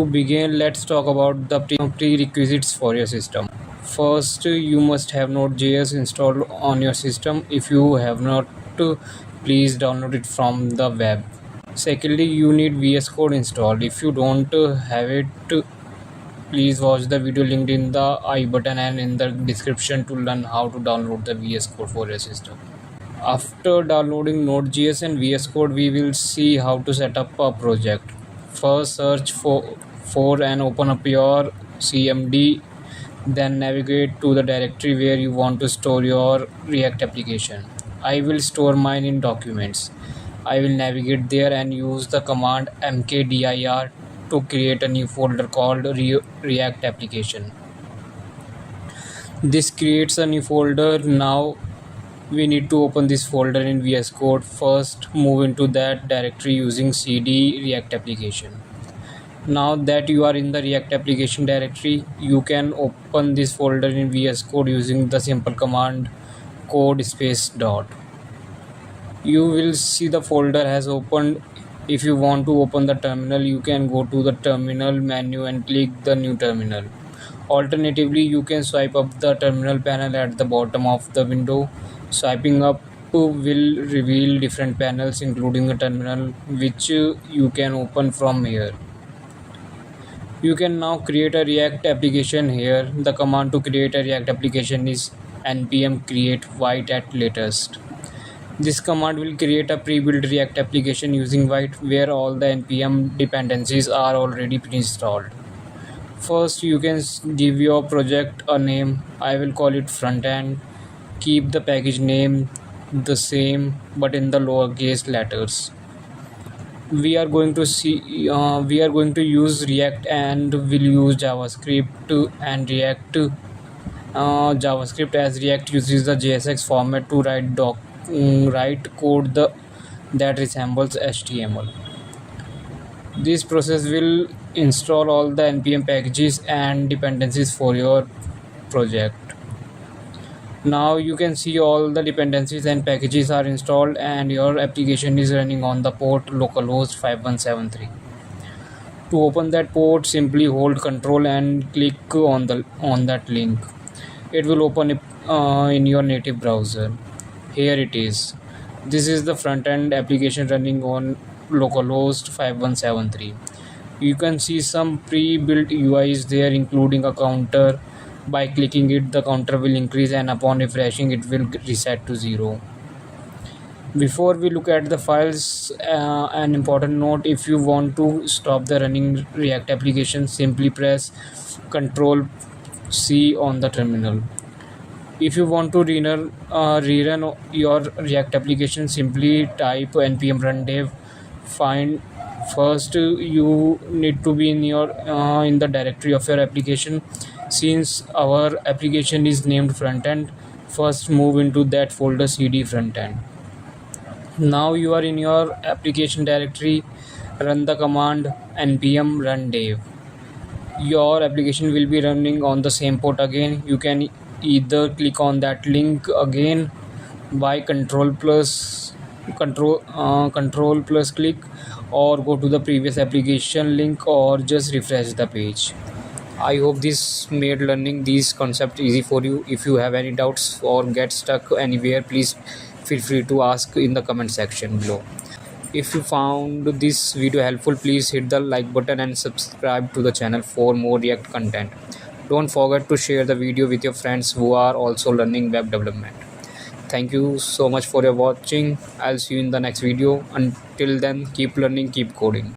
To begin, let's talk about the prerequisites for your system. First, you must have Node.js installed on your system. If you have not, please download it from the web. Secondly, you need VS Code installed. If you don't have it, please watch the video linked in the I button and in the description to learn how to download the VS Code for your system. After downloading Node.js and VS Code, we will see how to set up a project. First, search for and open up your CMD. Then navigate to the directory where you want to store your React application. I will store mine in documents. I will navigate there and use the command mkdir to create a new folder called React application. This creates a new folder. Now we need to open this folder in VS Code. First, move into that directory using cd React application. Now that you are in the React application directory, you can open this folder in VS Code using the simple command code space dot. You will see the folder has opened. If you want to open the terminal, you can go to the terminal menu and click the new terminal. Alternatively, you can swipe up the terminal panel at the bottom of the window. Swiping up will reveal different panels including the terminal, which you can open from here. You can now create a React application here. The command to create a React application is npm create white at latest. This command will create a pre-built React application using white where all the npm dependencies are already pre-installed. First, you can give your project a name. I will call it frontend. Keep the package name the same but in the lowercase letters. We are going to use React and will use JavaScript and React. JavaScript, as React uses the JSX format to write code that resembles HTML. This process will install all the npm packages and dependencies for your project. Now you can see all the dependencies and packages are installed and your application is running on the port localhost 5173. To open that port, simply hold Ctrl and click on that link. It will open in your native browser. Here it is. This is the front-end application running on localhost 5173. You can see some pre-built UIs there, including a counter. By clicking it, the counter will increase and upon refreshing it will reset to 0. Before we look at the files, an important note: if you want to stop the running React application, simply press Ctrl C on the terminal. If you want to rerun your React application, simply type npm run dev. First, you need to be in the directory of your application. Since our application is named frontend, first move into that folder cd frontend. Now you are in your application directory. Run the command npm run dev. Your application will be running on the same port again. You can either click on that link again by control plus click, or go to the previous application link, or just refresh the page. I hope this made learning these concepts easy for you. If you have any doubts or get stuck anywhere, please feel free to ask in the comment section below. If you found this video helpful, please hit the like button and subscribe to the channel for more React content. Don't forget to share the video with your friends who are also learning web development. Thank you so much for your watching. I'll see you in the next video. Until then, keep learning, keep coding.